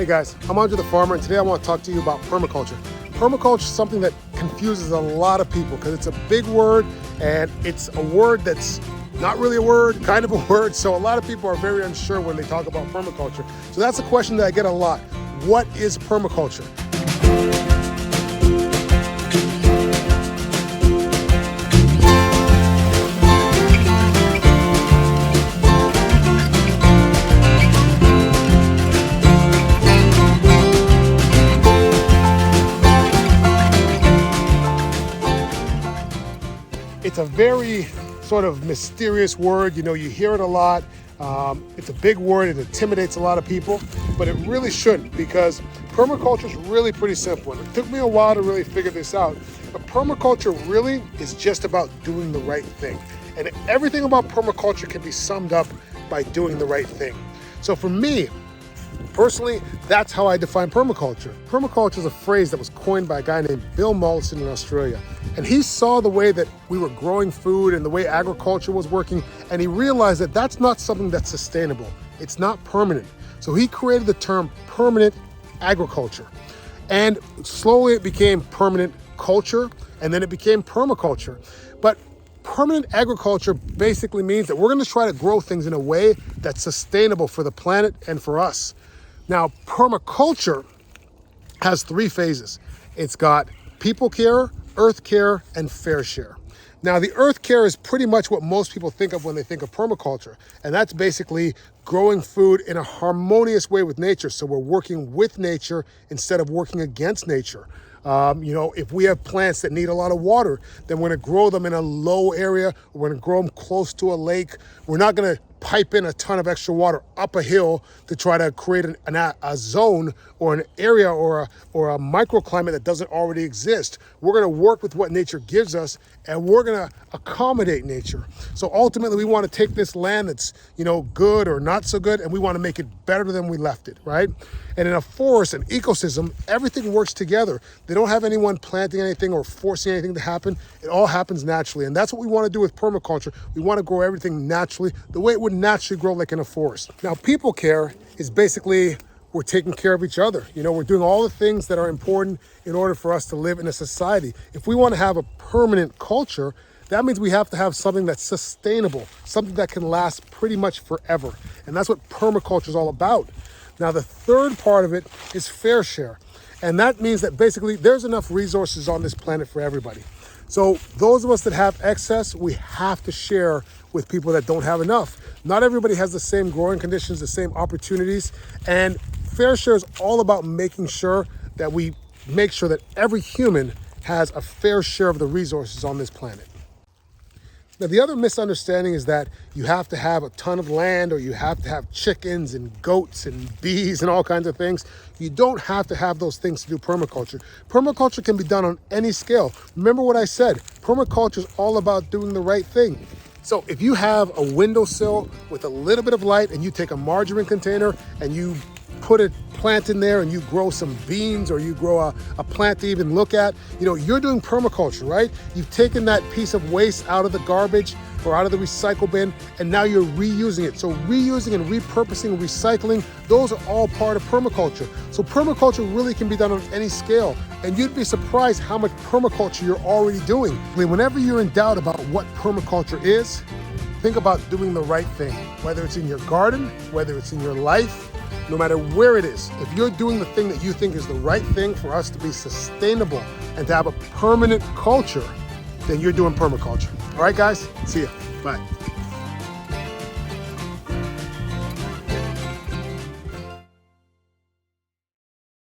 Hey guys, I'm Andre the Farmer, and today I want to talk to you about permaculture. Permaculture is something that confuses a lot of people because it's a big word and it's a word that's not really a word, kind of a word, so a lot of people are very unsure when they talk about permaculture. So that's a question that I get a lot. What is permaculture? It's a very sort of mysterious word. You know, you hear it a lot. It's a big word. It intimidates a lot of people, but it really shouldn't, because permaculture is really pretty simple. And it took me a while to really figure this out, but permaculture really is just about doing the right thing. And everything about permaculture can be summed up by doing the right thing. So for me, personally, that's how I define permaculture. Permaculture is a phrase that was coined by a guy named Bill Mollison in Australia. And he saw the way that we were growing food and the way agriculture was working, and he realized that that's not something that's sustainable. It's not permanent. So he created the term permanent agriculture. And slowly it became permanent culture, and then it became permaculture. But permanent agriculture basically means that we're going to try to grow things in a way that's sustainable for the planet and for us. Now, permaculture has three phases. It's got people care, earth care, and fair share. Now, the earth care is pretty much what most people think of when they think of permaculture. And that's basically growing food in a harmonious way with nature. So we're working with nature instead of working against nature. If we have plants that need a lot of water, then we're going to grow them in a low area. We're going to grow them close to a lake. We're not going to pipe in a ton of extra water up a hill to try to create a zone or an area or a microclimate that doesn't already exist. We're going to work with what nature gives us, and we're going to accommodate nature. So ultimately, we want to take this land that's, good or not so good, and we want to make it better than we left it, right? And in a forest, an ecosystem, everything works together. They don't have anyone planting anything or forcing anything to happen. It all happens naturally. And that's what we want to do with permaculture. We want to grow everything naturally, the way it would naturally grow, like in a forest. Now, people care is basically we're taking care of each other. We're doing all the things that are important in order for us to live in a society. If we want to have a permanent culture, that means we have to have something that's sustainable, something that can last pretty much forever. And that's what permaculture is all about. Now, the third part of it is fair share. And that means that basically there's enough resources on this planet for everybody. So those of us that have excess, we have to share with people that don't have enough. Not everybody has the same growing conditions, the same opportunities. And fair share is all about making sure that we make sure that every human has a fair share of the resources on this planet. Now, the other misunderstanding is that you have to have a ton of land, or you have to have chickens and goats and bees and all kinds of things. You don't have to have those things to do permaculture. Permaculture can be done on any scale. Remember what I said, permaculture is all about doing the right thing. So if you have a windowsill with a little bit of light, and you take a margarine container and you put a plant in there and you grow some beans, or you grow a plant to even look at, you're doing permaculture, right? You've taken that piece of waste out of the garbage or out of the recycle bin, and now you're reusing it. So reusing and repurposing and recycling, those are all part of permaculture. So permaculture really can be done on any scale, and you'd be surprised how much permaculture you're already doing. Whenever you're in doubt about what permaculture is, think about doing the right thing, whether it's in your garden, whether it's in your life, no matter where it is. If you're doing the thing that you think is the right thing for us to be sustainable and to have a permanent culture, then you're doing permaculture. All right, guys, see ya. Bye.